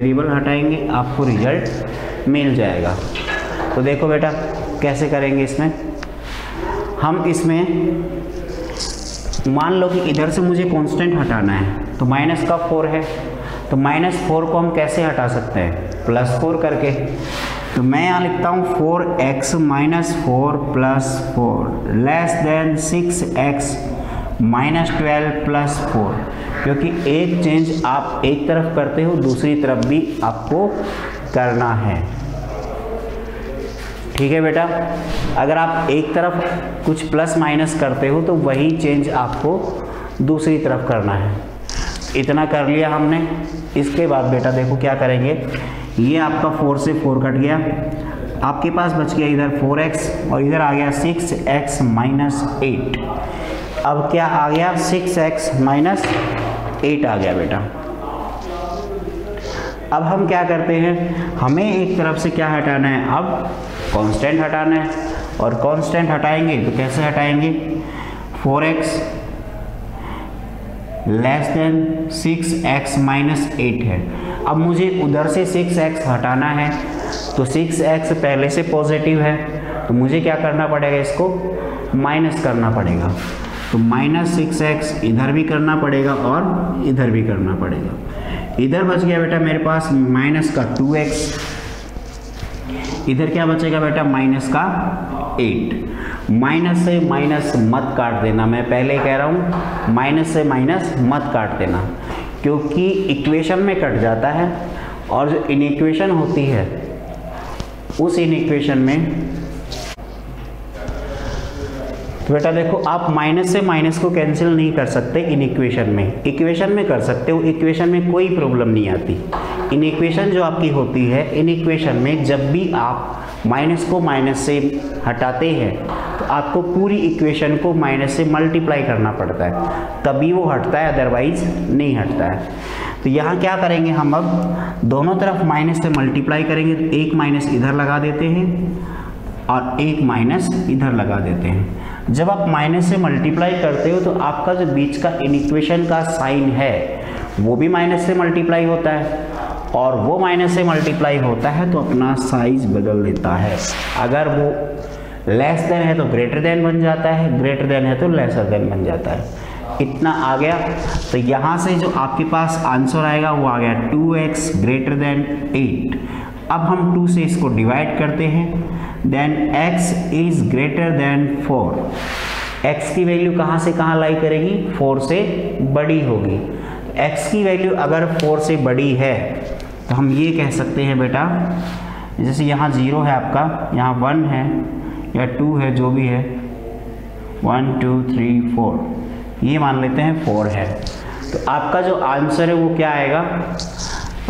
Variable हटाएंगे आपको result मिल जाएगा। तो देखो बेटा कैसे करेंगे इसमें, हम इसमें मान लो कि इधर से मुझे कांस्टेंट हटाना है, तो माइनस का 4 है, तो -4 को हम कैसे हटा सकते हैं, +4 करके। तो मैं यहाँ लिखता हूँ 4x - 4 + 4 < 6x - 12 + 4, क्योंकि एक चेंज आप एक तरफ करते हो दूसरी तरफ भी आपको करना है। ठीक है बेटा, अगर आप एक तरफ कुछ प्लस माइनस करते हो तो वही चेंज आपको दूसरी तरफ करना है। इतना कर लिया हमने। इसके बाद बेटा देखो क्या करेंगे, ये आपका 4 से 4 कट गया, आपके पास बच गया इधर 4x और इधर आ गया 6x - 8। अब क्या आ गया, 6x - 8 आ गया बेटा। अब हम क्या करते हैं, हमें एक तरफ से क्या हटाना है, अब कांस्टेंट हटाना है, और कांस्टेंट हटाएंगे तो कैसे हटाएंगे, 4x < 6x - 8 है। अब मुझे उधर से 6x हटाना है, तो 6x पहले से पॉजिटिव है, तो मुझे क्या करना पड़ेगा, इसको माइनस करना पड़ेगा। तो -6x इधर भी करना पड़ेगा और इधर भी करना पड़ेगा। इधर बच गया बेटा मेरे पास -2x, इधर क्या बचेगा बेटा, -8। माइनस से माइनस मत काट देना, मैं पहले कह रहा हूँ माइनस से माइनस मत काट देना, क्योंकि इक्वेशन में कट जाता है, और जो इनइक्वेशन होती है उस इनइक्वेशन में, तो बेटा देखो आप माइनस से माइनस को कैंसिल नहीं कर सकते इनइक्वेशन में, इक्वेशन में कर सकते हो, इक्वेशन में कोई प्रॉब्लम नहीं आती। इनइक्वेशन जो आपकी होती है, इनइक्वेशन में जब भी आप माइनस को माइनस से हटाते हैं तो आपको पूरी इक्वेशन को माइनस से मल्टीप्लाई करना पड़ता है, तभी वो हटता है, अदरवाइज नहीं हटता है। तो यहाँ क्या करेंगे हम, अब दोनों तरफ माइनस से मल्टीप्लाई करेंगे, तो एक माइनस इधर लगा देते हैं और एक माइनस इधर लगा देते हैं। जब आप माइनस से मल्टीप्लाई करते हो तो आपका जो बीच का इनइक्वेशन का साइन है वो भी माइनस से मल्टीप्लाई होता है, और वो माइनस से मल्टीप्लाई होता है तो अपना साइज बदल लेता है। अगर वो लेस देन है तो ग्रेटर देन बन जाता है, ग्रेटर देन है तो लेसर देन बन जाता है। इतना आ गया, तो यहाँ से जो आपके पास आंसर आएगा वो आ गया 2x > 8। अब हम 2 से इसको डिवाइड करते हैं, then x is greater than 4। x की वैल्यू कहाँ से कहाँ लाई करेगी, 4 से बड़ी होगी। x की वैल्यू अगर 4 से बड़ी है तो हम ये कह सकते हैं बेटा, जैसे यहाँ 0 है आपका, यहाँ 1 है या 2 है, जो भी है 1 2 3 4, ये मान लेते हैं 4 है। तो आपका जो आंसर है वो क्या आएगा,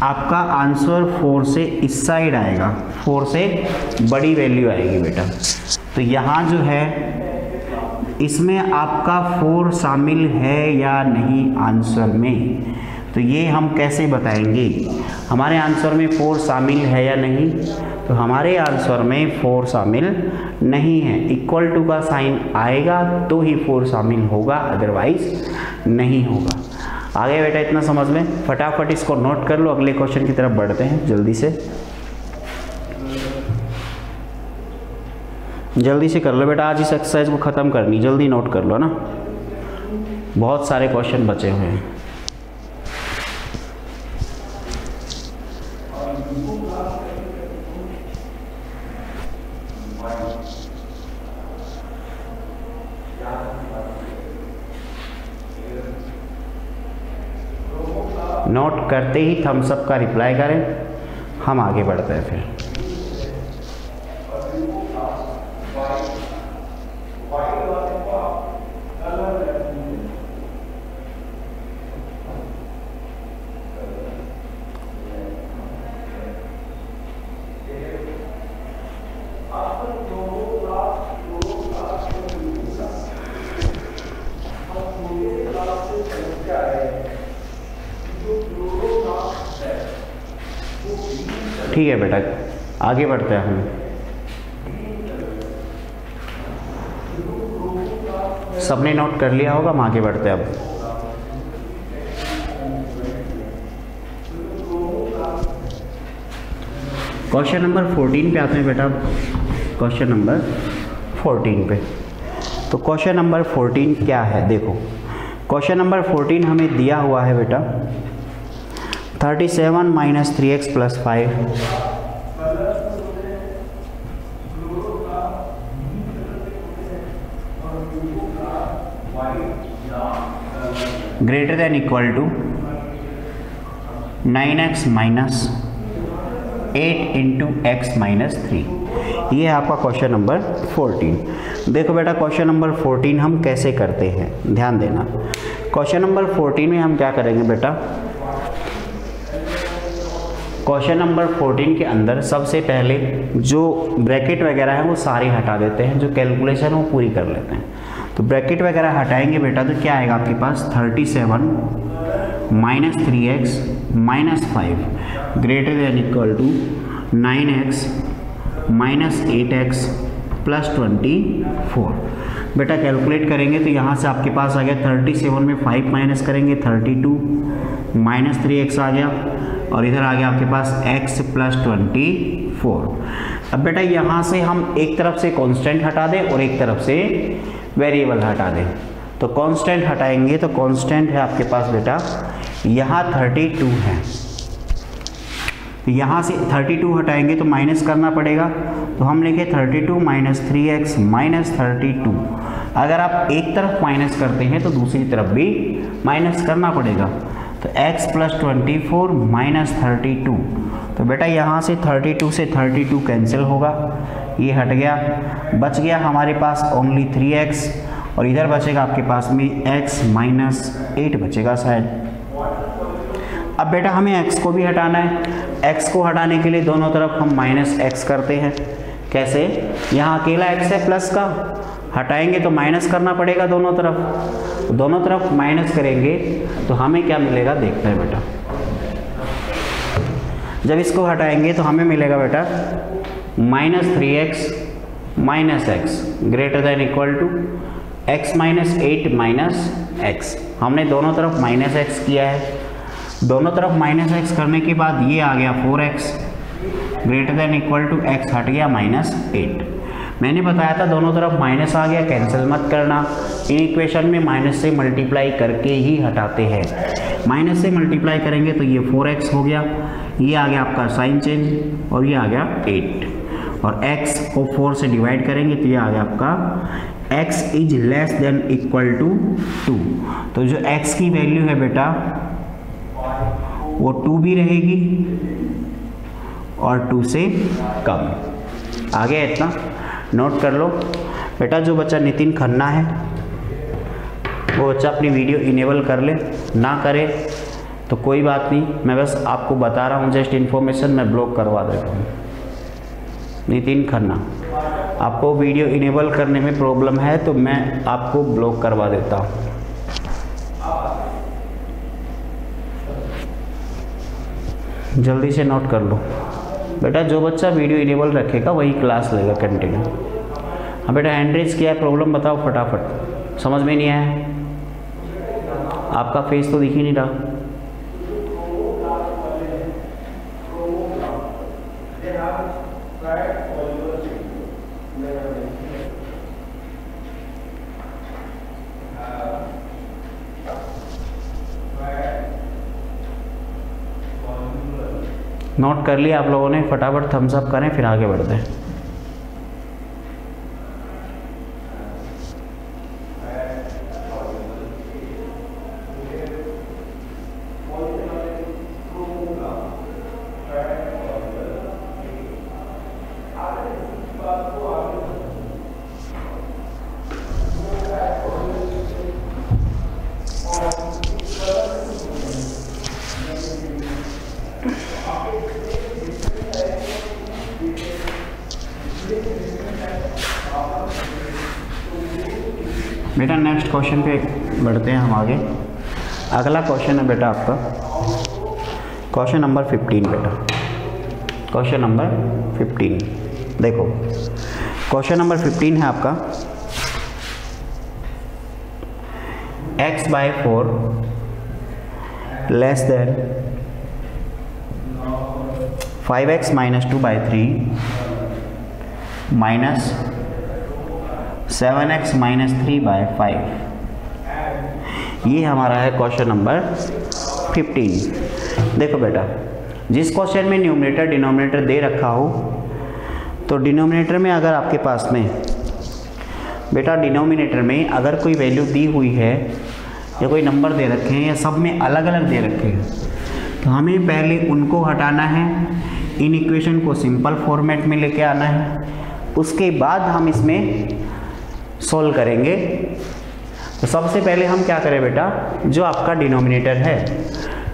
आपका आंसर 4 से इस साइड आएगा, 4 से बड़ी वैल्यू आएगी बेटा। तो यहाँ जो है इसमें आपका 4 शामिल है या नहीं आंसर में, तो ये हम कैसे बताएंगे, हमारे आंसर में 4 शामिल है या नहीं, तो हमारे आंसर में 4 शामिल नहीं है। इक्वल टू का साइन आएगा तो ही 4 शामिल होगा, अदरवाइज नहीं होगा। आ गया बेटा इतना समझ में, फटाफट इसको नोट कर लो, अगले क्वेश्चन की तरफ बढ़ते हैं जल्दी से। जल्दी से कर लो बेटा, आज इस एक्सरसाइज को ख़त्म करनी, जल्दी नोट कर लो ना, बहुत सारे क्वेश्चन बचे हुए हैं। नोट करते ही थम्स अप का रिप्लाई करें, हम आगे बढ़ते हैं फिर। ठीक है बेटा, आगे बढ़ते हैं हम। सबने नोट कर लिया होगा, हम आगे बढ़ते हैं अब। क्वेश्चन नंबर 14 पे आते हैं बेटा, क्वेश्चन नंबर 14 पे। तो क्वेश्चन नंबर 14 क्या है, देखो क्वेश्चन नंबर 14 हमें दिया हुआ है बेटा 37 minus 3x plus 5 greater than equal to 9x minus 8 into x minus 3। ये है आपका क्वेश्चन नंबर 14। देखो बेटा क्वेश्चन नंबर 14 हम कैसे करते हैं, ध्यान देना। क्वेश्चन नंबर 14 में हम क्या करेंगे बेटा, क्वेश्चन नंबर 14 के अंदर सबसे पहले जो ब्रैकेट वगैरह है वो सारी हटा देते हैं, जो कैलकुलेशन है वो पूरी कर लेते हैं। तो ब्रैकेट वगैरह हटाएंगे बेटा तो क्या आएगा आपके पास 37 minus 3x minus 5 greater than equal to 9x minus 8x plus 24। बेटा कैलकुलेट करेंगे तो यहाँ से आपके पास आ गया 37 में 5 माइनस करेंगे 32 माइनस 3x आ गया, और इधर आ गया आपके पास x प्लस 24। अब बेटा यहाँ से हम एक तरफ से कांस्टेंट हटा दें और एक तरफ से वेरिएबल हटा दें। तो कांस्टेंट हटाएंगे तो कांस्टेंट है आपके पास बेटा यहाँ 32 है, यहाँ से 32 हटाएंगे तो माइनस करना पड़ेगा। तो हम लिखे 32 माइनस 3x माइनस 32। अगर आप एक तरफ माइनस करते हैं तो दूसरी तरफ भी माइनस करना पड़ेगा। तो x प्लस 24 माइनस 32। तो बेटा यहाँ से 32 से 32 कैंसिल होगा, ये हट गया, बच गया हमारे पास ओनली 3x, और इधर बचेगा आपके पास में x माइनस 8 बचेगा शायद। अब बेटा हमें x को भी हटाना है। x को हटाने के लिए दोनों तरफ हम माइनस x करते हैं। कैसे, यहाँ अकेला x है प्लस का, हटाएंगे तो माइनस करना पड़ेगा दोनों तरफ। दोनों तरफ माइनस करेंगे तो हमें क्या मिलेगा देखते हैं बेटा। जब इसको हटाएंगे तो हमें मिलेगा बेटा minus 3x minus x greater than equal to x minus 8 minus x। हमने दोनों तरफ माइनस x किया है। दोनों तरफ माइनस x करने के बाद ये आ गया 4x greater than equal to x हट गया माइनस 8। मैंने बताया था दोनों तरफ माइनस आ गया, कैंसिल मत करना। इन इक्वेशन में माइनस से मल्टीप्लाई करके ही हटाते हैं। माइनस से मल्टीप्लाई करेंगे तो ये 4x हो गया, ये आ गया आपका साइन चेंज, और ये आ गया 8, और x को 4 से डिवाइड करेंगे तो ये आ गया आपका x is less than equal to 2। तो जो x की वैल्यू है बेटा वो 2 भी रहेगी और 2 से कम। आगे इतना नोट कर लो बेटा। जो बच्चा नितिन खन्ना है वो बच्चा अपनी वीडियो इनेबल कर ले, ना करे तो कोई बात नहीं, मैं बस आपको बता रहा हूँ, जस्ट इन्फॉर्मेशन, मैं ब्लॉक करवा देता हूँ। नितिन खन्ना, आपको वीडियो इनेबल करने में प्रॉब्लम है तो मैं आपको ब्लॉक करवा देता हूँ। जल्दी से नोट कर लो बेटा। जो बच्चा वीडियो इनेबल रखेगा वही क्लास लेगा कंटिन्यू। हाँ बेटा, हैंड रेज किया है, प्रॉब्लम बताओ फटाफट। समझ में नहीं आया? आपका फेस तो दिख ही नहीं रहा। नोट कर लिया आप लोगों ने? फटाफट थम्स अप करें फिर आगे बढ़ते हैं। बेटा नेक्स्ट क्वेश्चन पे बढ़ते हैं हम आगे। अगला क्वेश्चन है बेटा आपका क्वेश्चन नंबर 15 बेटा। क्वेश्चन नंबर 15 देखो, क्वेश्चन नंबर 15 है आपका x/4 less than 5x minus 2/3 minus 7x minus 3/5। ये हमारा है क्वेश्चन नंबर 15। देखो बेटा, जिस क्वेश्चन में न्यूमरेटर डिनोमिनेटर दे रखा हो, तो डिनोमिनेटर में अगर आपके पास में बेटा डिनोमिनेटर में अगर कोई वैल्यू दी हुई है या कोई नंबर दे रखे हैं या सब में अलग अलग दे रखे हैं, तो हमें पहले उनको हटाना है, इन इक्वेशन को सिंपल फॉर्मेट में लेके आना है, उसके बाद हम इसमें सोल्व करेंगे। तो सबसे पहले हम क्या करें बेटा, जो आपका डिनोमिनेटर है,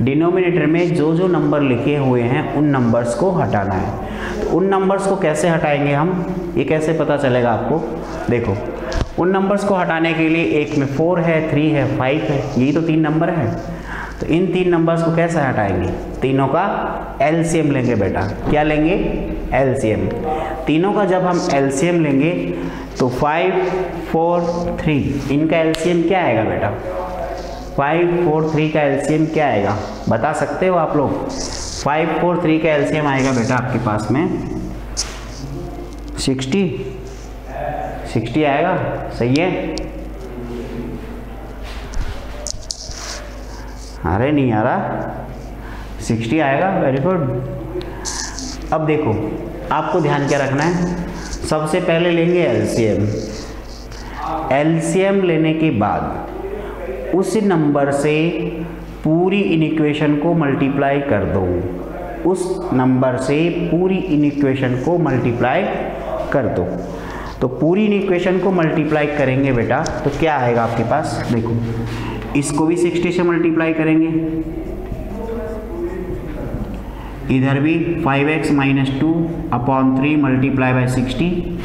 डिनोमिनेटर में जो जो नंबर लिखे हुए हैं उन नंबर्स को हटाना है। तो उन नंबर्स को कैसे हटाएंगे हम, ये कैसे पता चलेगा आपको? देखो, उन नंबर्स को हटाने के लिए एक में 4 है, 3 है, 5 है, यही तो 3 नंबर है। तो इन 3 नंबर्स को कैसे हटाएंगे? तीनों का एलसीएम लेंगे बेटा। क्या लेंगे? एलसीएम। तीनों का जब हम एलसीएम लेंगे तो 5, 4, 3, इनका एलसीएम क्या आएगा बेटा? 5, 4, 3 का एलसीएम क्या आएगा, बता सकते हो आप लोग? 5, 4, 3 का एलसीएम आएगा बेटा आपके पास में 60 आएगा। सही है? अरे नहीं आ रहा, 60 आएगा। Very good. अब देखो, आपको ध्यान क्या रखना है, सबसे पहले लेंगे एलसीएम। एलसीएम लेने के बाद उस नंबर से पूरी इनइक्वेशन को मल्टीप्लाई कर दो। उस नंबर से पूरी इनइक्वेशन को मल्टीप्लाई कर दो। तो पूरी इनइक्वेशन को मल्टीप्लाई करेंगे बेटा तो क्या आएगा आपके पास? देखो, इसको भी 60 से मल्टीप्लाई करेंगे, इधर भी 5x minus 2/3 multiply by 60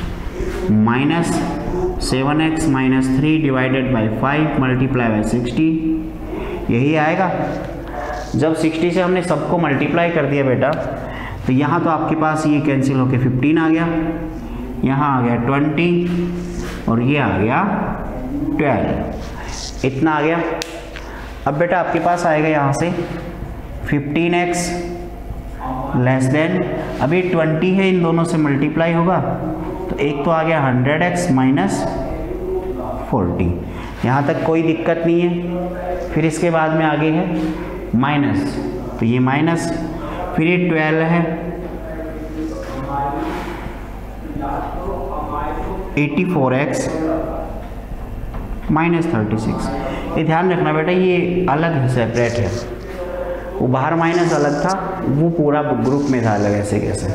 minus 7x minus 3 divided by 5 multiply by 60, यही आएगा। जब 60 से हमने सबको मल्टीप्लाई कर दिया बेटा, तो यहाँ तो आपके पास ये कैंसिल होके 15 आ गया, यहाँ आ गया 20 और ये आ गया 12, इतना आ गया। अब बेटा आपके पास आएगा यहाँ से 15x लेस देन, अभी 20 है, इन दोनों से मल्टीप्लाई होगा तो एक तो आ गया 100x माइनस 40, यहाँ तक कोई दिक्कत नहीं है। फिर इसके बाद में आगे है माइनस, तो ये माइनस, फिर ये 12 है, 84x माइनस 36। ये ध्यान रखना बेटा, ये अलग है, सेपरेट है। वो बाहर माइनस अलग था, वो पूरा ग्रुप में था अलग, ऐसे कैसे।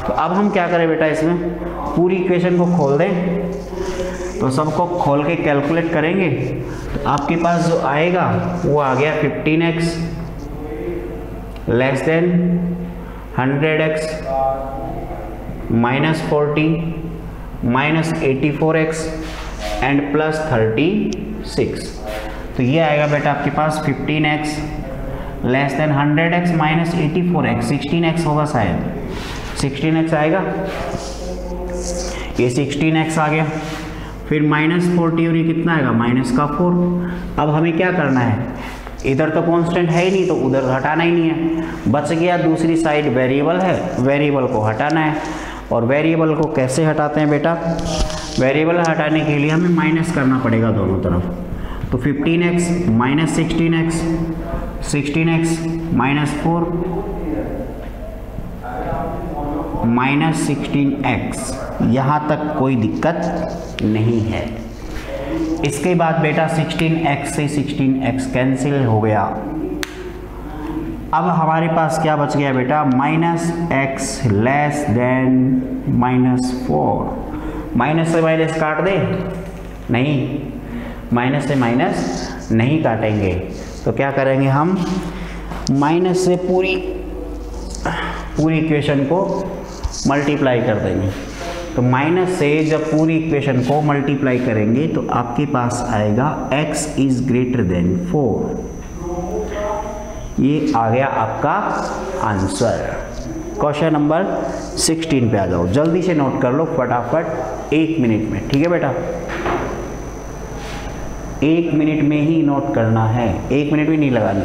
तो अब हम क्या करें बेटा, इसमें पूरी इक्वेशन को खोल दें। तो सबको खोल के कैलकुलेट करेंगे तो आपके पास जो आएगा वो आ गया 15x less than 100x minus 40 minus 84x and plus 36। तो ये आएगा बेटा आपके पास 15x less than 100x minus 84x, 16x होगा शायद, 16x आएगा, ये 16x आ गया। फिर माइनस 40 और ये कितना आएगा, माइनस का 4। अब हमें क्या करना है, इधर तो कांस्टेंट है ही नहीं तो उधर हटाना ही नहीं है, बच गया दूसरी साइड वेरिएबल है, वेरिएबल को हटाना है। और वेरिएबल को कैसे हटाते हैं बेटा, वेरिएबल हटाने के लिए हमें माइनस करना पड़ेगा दोनों तरफ। तो 15x minus 16x, 16x minus 4 minus 16x, यहाँ तक कोई दिक्कत नहीं है। इसके बाद बेटा 16x से 16x कैंसिल हो गया। अब हमारे पास क्या बच गया बेटा, minus x less than minus 4। Minus से माइनस काट दे, नहीं, माइनस से माइनस नहीं काटेंगे। तो क्या करेंगे हम, माइनस से पूरी इक्वेशन को मल्टीप्लाई कर देंगे। तो माइनस से जब पूरी इक्वेशन को मल्टीप्लाई करेंगे तो आपके पास आएगा x इज ग्रेटर देन 4। ये आ गया आपका आंसर। क्वेश्चन नंबर 16 पे आ जाओ, जल्दी से नोट कर लो फटाफट, 1 मिनट में, ठीक है बेटा, 1 मिनट में ही नोट करना है, 1 मिनट भी नहीं लगानी।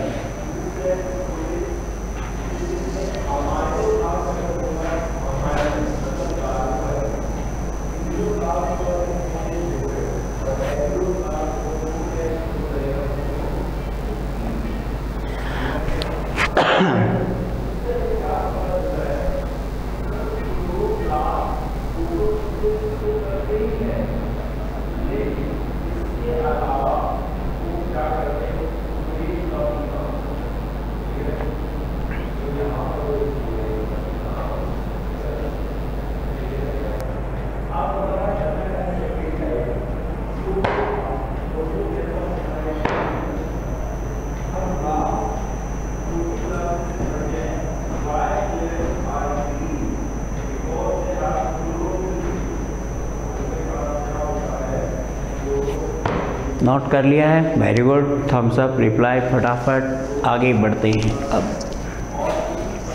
नोट कर लिया है, very good, thumbs up, reply फटाफट। आगे बढ़ते हैं अब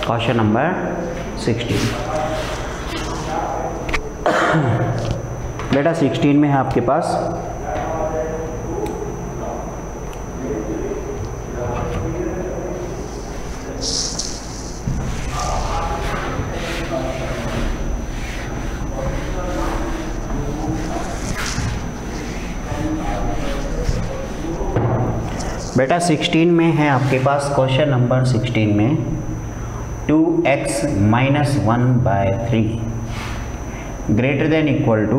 क्वेश्चन नंबर 16। बेटा 16 में है आपके पास बेटा 16 में है आपके पास क्वेश्चन नंबर 16 में 2x - 1/3 greater than equal to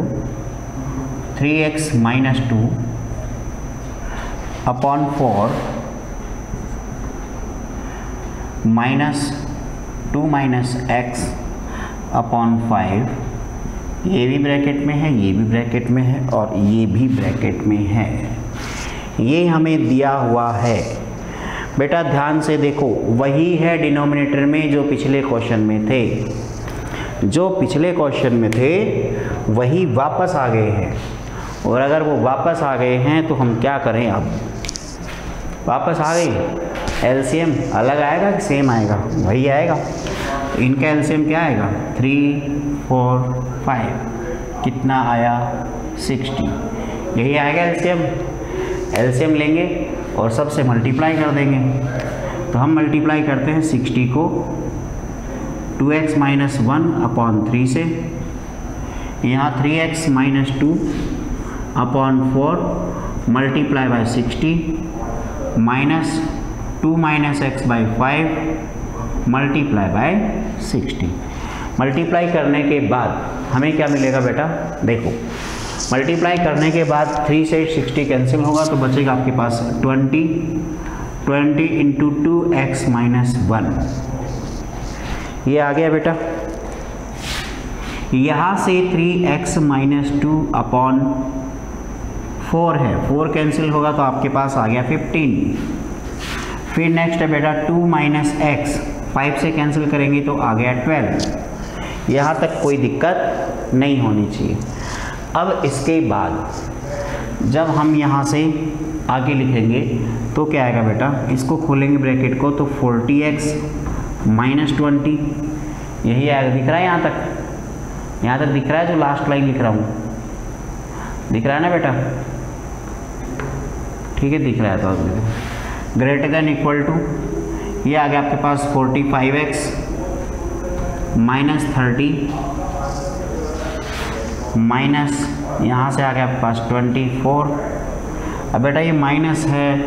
3x - 2 upon 4 -2 - x upon 5। ये भी ब्रैकेट में है, ये भी ब्रैकेट में है और ये भी ब्रैकेट में है। ये हमें दिया हुआ है। बेटा ध्यान से देखो, वही है डिनोमिनेटर में जो पिछले क्वेश्चन में थे, जो पिछले क्वेश्चन में थे वही वापस आ गए हैं। और अगर वो वापस आ गए हैं तो हम क्या करें, अब वापस आ गई, एलसीएम अलग आएगा कि सेम आएगा? वही आएगा। इनका एलसीएम क्या आएगा? 3, 4, 5 कितना आया? 60। यही आएगा एलसीएम। एलसीएम लेंगे और सबसे मल्टीप्लाई कर देंगे। तो हम मल्टीप्लाई करते हैं 60 को 2x - 1 अपॉन 3 से, यहाँ 3x - 2 upon 4 multiply by 60 -2 - x/5 multiply by 60। Multiply करने के बाद हमें क्या मिलेगा बेटा? देखो, मल्टीप्लाई करने के बाद 3 से 60 कैंसिल होगा तो बचेगा आपके पास 20 × 2x - 1। ये आ गया बेटा। यहाँ से 3x - 2 अपॉन 4 है, 4 कैंसिल होगा तो आपके पास आ गया 15। फिर नेक्स्ट है बेटा 2 - x, 5 से कैंसिल करेंगे तो आ गया 12। यहाँ तक कोई दिक्कत नहीं होनी चाहिए। अब इसके बाद जब हम यहाँ से आगे लिखेंगे तो क्या आएगा बेटा? इसको खोलेंगे ब्रैकेट को तो 40x - 20 यही आएगा। दिख रहा है यहाँ तक? यहाँ तक दिख रहा है जो लास्ट लाइन लिख रहा हूँ? दिख रहा है ना बेटा? ठीक है, दिख रहा है। तो ग्रेटर देन इक्वल टू ये आ गया आपके पास 45x - 30 माइनस यहाँ से आ गया आपके पास 24। अब बेटा ये माइनस है,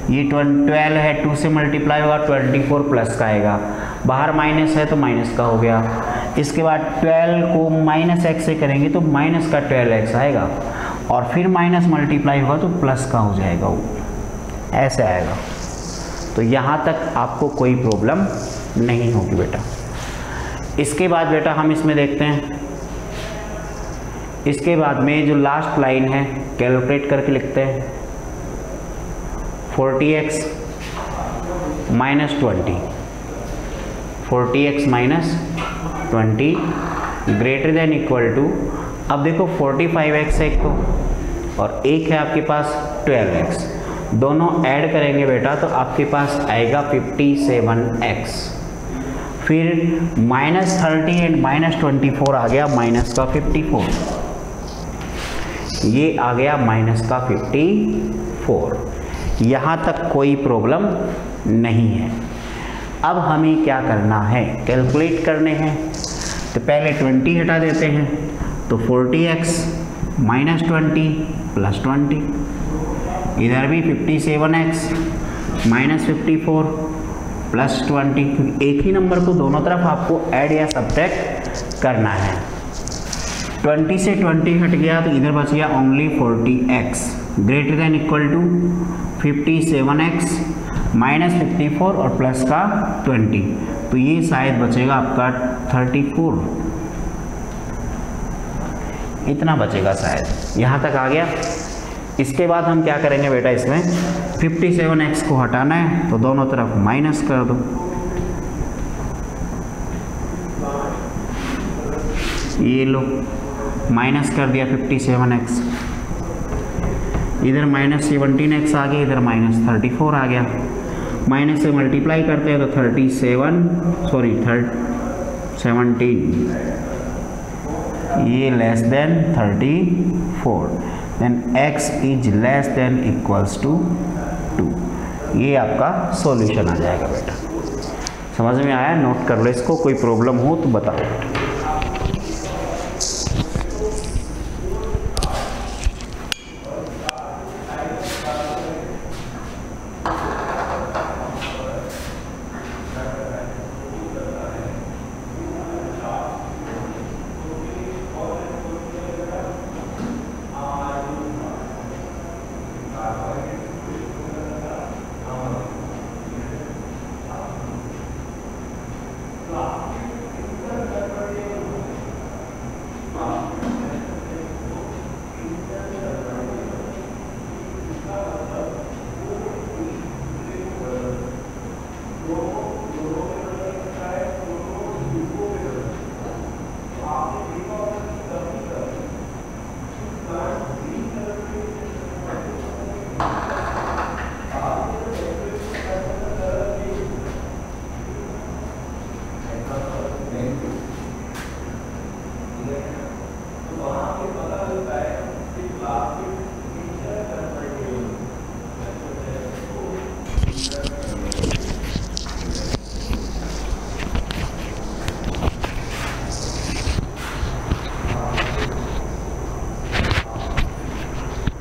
ये 12 है, 2 से मल्टीप्लाई होगा 24 प्लस का आएगा। बाहर माइनस है तो माइनस का हो गया। इसके बाद 12 को -x से करेंगे तो माइनस का 12x आएगा और फिर माइनस मल्टीप्लाई होगा तो प्लस का हो जाएगा, वो ऐसे आएगा। तो यहाँ तक आपको कोई प्रॉब्लम नहीं होगी बेटा। इसके बाद बेटा हम इसमें देखते हैं, इसके बाद में जो लास्ट लाइन है कैलकुलेट करके लिखते हैं 40x - 20 40x - 20 greater than equal to, अब देखो 45x है एक तो और एक है आपके पास 12x, दोनों ऐड करेंगे बेटा तो आपके पास आएगा 57x। फिर -30 एंड -24 आ गया माइनस का 54, ये आ गया माइनस का 54। यहाँ तक कोई प्रॉब्लम नहीं है। अब हमें क्या करना है, कैलकुलेट करने हैं। तो पहले 20 हटा देते हैं तो 40x - 20 + 20, इधर भी 57x - 54 + 20। एक ही नंबर को दोनों तरफ आपको ऐड या सब्ट्रैक्ट करना है। 20 से 20 हट गया तो इधर बच गया only 40x greater than equal to 57x - 54 और प्लस का 20, तो ये शायद बचेगा आपका 34, इतना बचेगा शायद। यहाँ तक आ गया। इसके बाद हम क्या करेंगे बेटा, इसमें 57x को हटाना है तो दोनों तरफ माइनस कर दो। ये लो माइनस कर दिया 57x। इधर -17x आ गया, इधर -34 आ गया। माइनस से मल्टीप्लाई करते हैं तो 17 ये less than 34, then x is less than equals to 2। ये आपका सॉल्यूशन आ जाएगा बेटा। समझ में आया? नोट कर लो इसको, कोई प्रॉब्लम हो तो बताओ।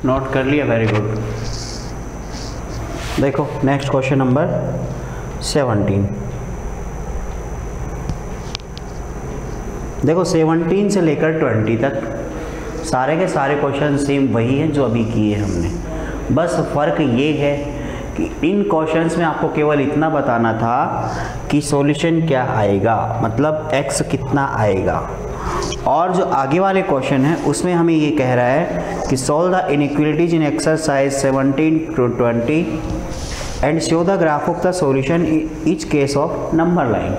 नोट कर लिया, वेरी गुड। देखो नेक्स्ट क्वेश्चन नंबर 17। देखो 17 से लेकर 20 तक सारे के सारे क्वेश्चन सेम वही हैं जो अभी किए हमने। बस फ़र्क ये है कि इन क्वेश्चंस में आपको केवल इतना बताना था कि सॉल्यूशन क्या आएगा, मतलब x कितना आएगा। और जो आगे वाले क्वेश्चन है उसमें हमें ये कह रहा है कि solve the inequalities in exercise 17 to 20 and show the graph of the solution each case of number line.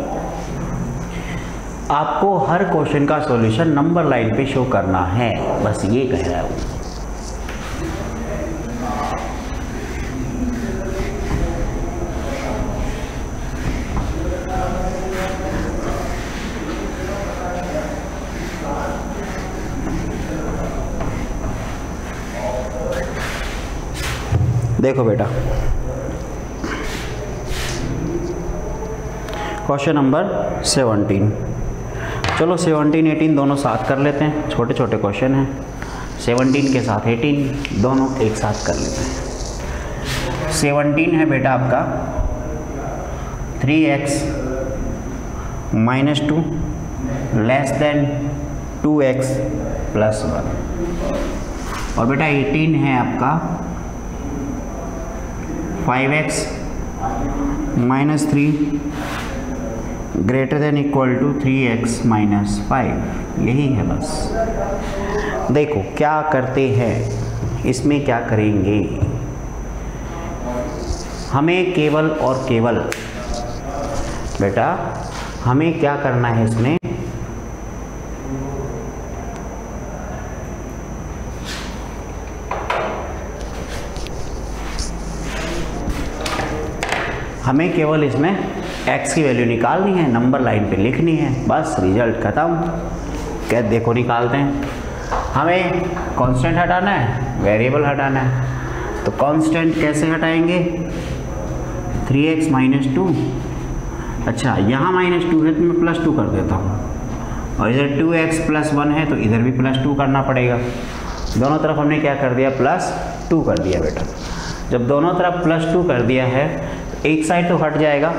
आपको हर क्वेश्चन का सॉल्यूशन नंबर लाइन पे शो करना है, बस ये कह रहा है वो। देखो बेटा क्वेश्चन नंबर 17। चलो 17 18 दोनों साथ कर लेते हैं, छोटे छोटे क्वेश्चन हैं। 17 के साथ 18 दोनों एक साथ कर लेते हैं। 17 है बेटा आपका 3x - 2 लेस देन 2x + 1। और बेटा 18 है आपका 5x - 3 greater than equal to 3x - 5। यही है बस। देखो क्या करते हैं इसमें, क्या करेंगे, हमें केवल और केवल बेटा हमें क्या करना है इसमें, हमें केवल इसमें x की वैल्यू निकालनी है, नंबर लाइन पे लिखनी है, बस रिजल्ट खत्म। क्या देखो निकालते हैं। हमें कांस्टेंट हटाना है, वेरिएबल हटाना है। तो कांस्टेंट कैसे हटाएंगे, 3x - 2। अच्छा यहाँ -2 है तो मैं +2 कर देता हूँ, और इधर 2x + 1 है तो इधर भी +2 करना पड़ेगा। दोनों तरफ हमने क्या कर दिया, +2 कर दिया बेटा। जब दोनों तरफ +2 कर दिया है, एक साइड तो हट जाएगा,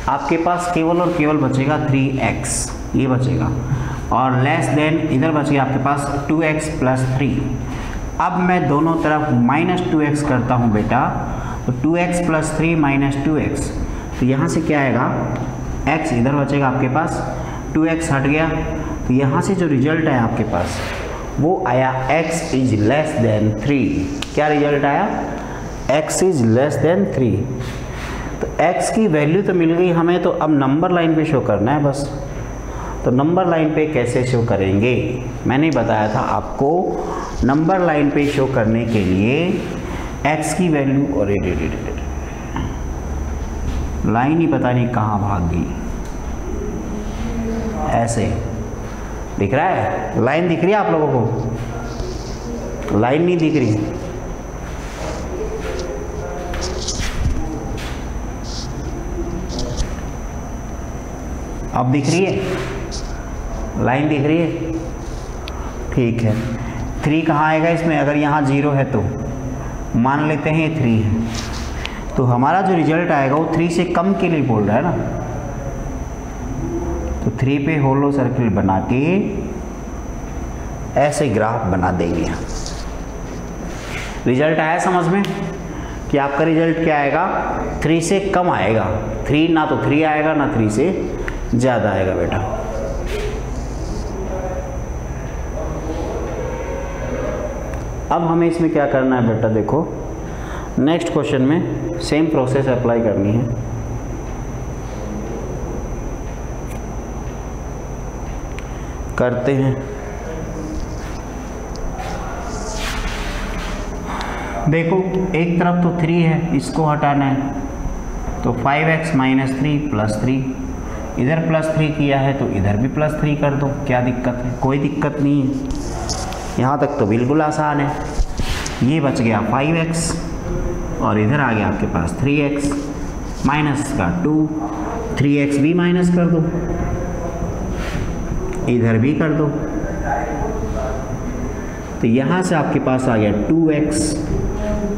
आपके पास केवल और केवल बचेगा 3x, ये बचेगा, और लेस देन इधर बचेगा आपके पास 2x + 3। अब मैं दोनों तरफ -2x करता हूँ बेटा, तो 2x + 3 - 2x, तो यहाँ से क्या आएगा, x इधर बचेगा आपके पास, 2x हट गया, तो यहाँ से जो रिजल्ट है आपके पास वो आया x इज लेस देन 3। क्या रिजल्ट आया, x इज लेस देन 3। तो x की वैल्यू तो मिल गई हमें, तो अब नंबर लाइन पे शो करना है बस। तो नंबर लाइन पे कैसे शो करेंगे, मैंने बताया था आपको नंबर लाइन पे शो करने के लिए x की वैल्यू, और लाइन ही पता नहीं कहाँ भाग गई, ऐसे दिख रहा है, लाइन दिख रही है आप लोगों को? लाइन नहीं दिख रही, अब दिख रही है, लाइन दिख रही है, ठीक है। 3 कहाँ आएगा इसमें? अगर यहाँ 0 है तो मान लेते हैं 3 है, तो हमारा जो रिजल्ट आएगा वो 3 से कम के लिए बोल रहा है ना, तो 3 पे होलो सर्किल बना के ऐसे ग्राफ बना देंगे। रिजल्ट आया समझ में कि आपका रिजल्ट क्या आएगा? 3 से कम आएगा, 3 ना तो 3 आएगा ना 3 से ज़्यादा आएगा बेटा। अब हमें इसमें क्या करना है बेटा, देखो नेक्स्ट क्वेश्चन में सेम प्रोसेस अप्लाई करनी है। करते हैं। देखो एक तरफ तो 3 है, इसको हटाना है, तो 5x - 3 + 3, इधर +3 किया है तो इधर भी +3 कर दो, क्या दिक्कत है? कोई दिक्कत नहीं है, यहाँ तक तो बिल्कुल आसान है। ये बच गया 5x और इधर आ गया आपके पास 3x माइनस का 2, 3x भी माइनस कर दो, इधर भी कर दो, तो यहाँ से आपके पास आ गया 2x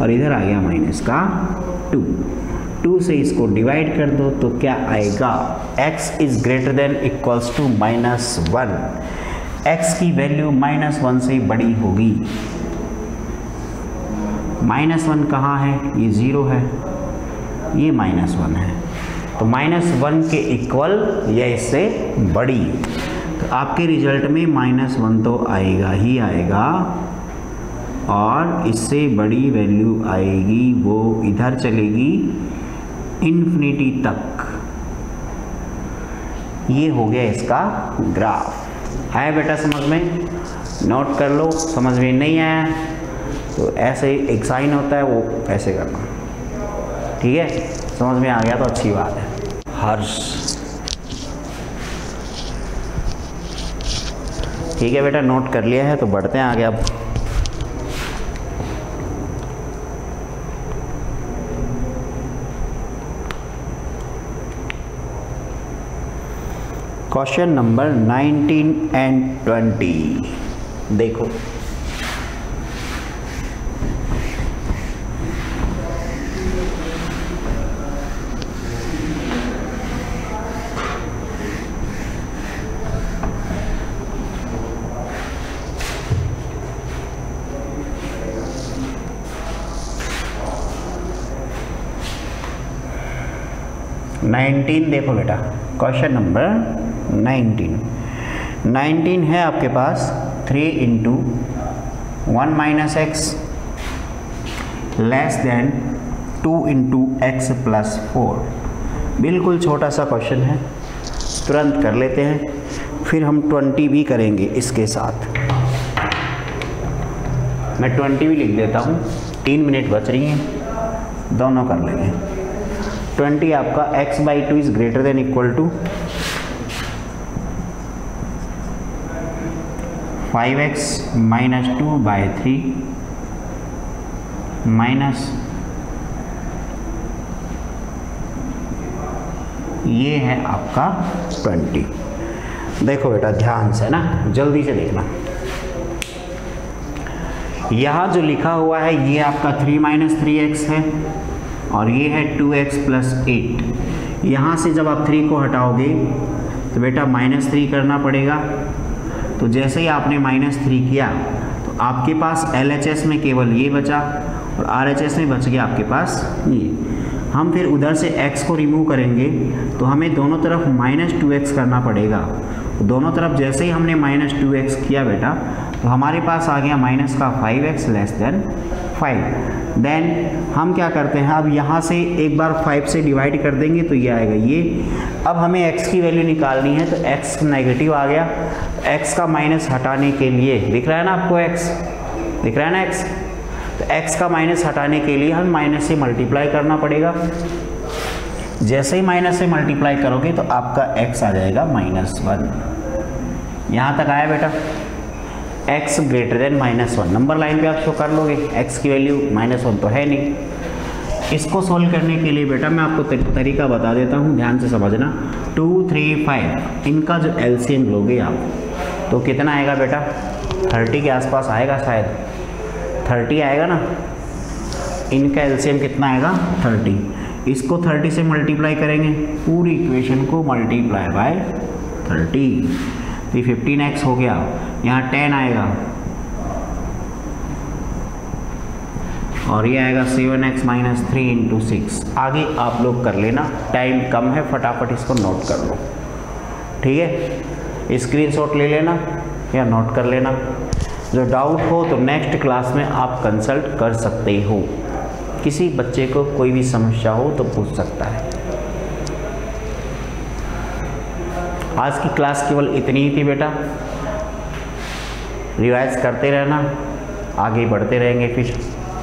और इधर आ गया माइनस का 2। 2 से इसको डिवाइड कर दो तो क्या आएगा? x is greater than equals to -1। x की वैल्यू -1 से बड़ी होगी। -1 कहाँ है? ये 0 है, ये -1 है, तो -1 के इक्वल या इससे बड़ी, तो आपके रिजल्ट में -1 तो आएगा ही आएगा और इससे बड़ी वैल्यू आएगी, वो इधर चलेगी इन्फिनिटी तक। ये हो गया इसका ग्राफ। आया बेटा समझ में? नोट कर लो। समझ में नहीं आया तो ऐसे एक साइन होता है वो ऐसे करना, ठीक है? समझ में आ गया तो अच्छी बात है। हर्ष, ठीक है बेटा, नोट कर लिया है तो बढ़ते हैं आगे। अब क्वेश्चन नंबर 19 एंड 20 देखो। देखो बेटा, क्वेश्चन नंबर 19 है आपके पास 3 × 1 - x < 2 × x + 4। बिल्कुल छोटा सा क्वेश्चन है, तुरंत कर लेते हैं, फिर हम 20 भी करेंगे इसके साथ। मैं 20 भी लिख देता हूँ, 3 मिनट बच रही हैं, दोनों कर लेंगे। 20 आपका x/2 is greater than equal to 5x - 2/3 minus ये है आपका 20। देखो बेटा ध्यान से ना, जल्दी से देखना। यहाँ जो लिखा हुआ है ये आपका 3 - 3x है और ये है 2x + 8। यहाँ से जब आप 3 को हटाओगे तो बेटा -3 करना पड़ेगा। तो जैसे ही आपने -3 किया तो आपके पास LHS में केवल ये बचा और RHS में बच गया आपके पास ये। हम फिर उधर से x को रिमूव करेंगे तो हमें दोनों तरफ -2x करना पड़ेगा। दोनों तरफ जैसे ही हमने -2x किया बेटा तो हमारे पास आ गया -5x < 5। देन हम क्या करते हैं, अब यहाँ से एक बार 5 से डिवाइड कर देंगे तो ये आएगा ये। अब हमें x की वैल्यू निकालनी है तो x नेगेटिव आ गया, x का माइनस हटाने के लिए दिख रहा है ना आपको x, दिख रहा है ना x, तो x का माइनस हटाने के लिए हमें माइनस से मल्टीप्लाई करना पड़ेगा। जैसे ही माइनस से मल्टीप्लाई करोगे तो आपका x आ जाएगा -1। यहाँ तक आया बेटा, x greater then -1 number line पे आप शो कर लोगे, x की वैल्यू -1 तो है नहीं। इसको सोल्व करने के लिए बेटा मैं आपको तरीका बता देता हूँ, ध्यान से समझना। 2, 3, 5 इनका जो एलसीएम लोगे आप तो कितना आएगा बेटा, 30 के आसपास आएगा, शायद 30 आएगा ना। इनका एलसीएम कितना आएगा, 30। इसको 30 से मल्टीप्लाई करेंगे, पूरी इक्वेशन को मल्टीप्लाई बाय 30, तो 15x हो गया। यहाँ 10 आएगा और ये आएगा 7x - 3 × 6। आगे आप लोग कर लेना, टाइम कम है, फटाफट इसको नोट कर लो, ठीक है। स्क्रीनशॉट ले लेना या नोट कर लेना। जो डाउट हो तो नेक्स्ट क्लास में आप कंसल्ट कर सकते हो। किसी बच्चे को कोई भी समस्या हो तो पूछ सकता है। आज की क्लास केवल इतनी ही थी बेटा, रिवाइज करते रहना, आगे बढ़ते रहेंगे फिर,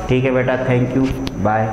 ठीक है बेटा। Thank you, bye.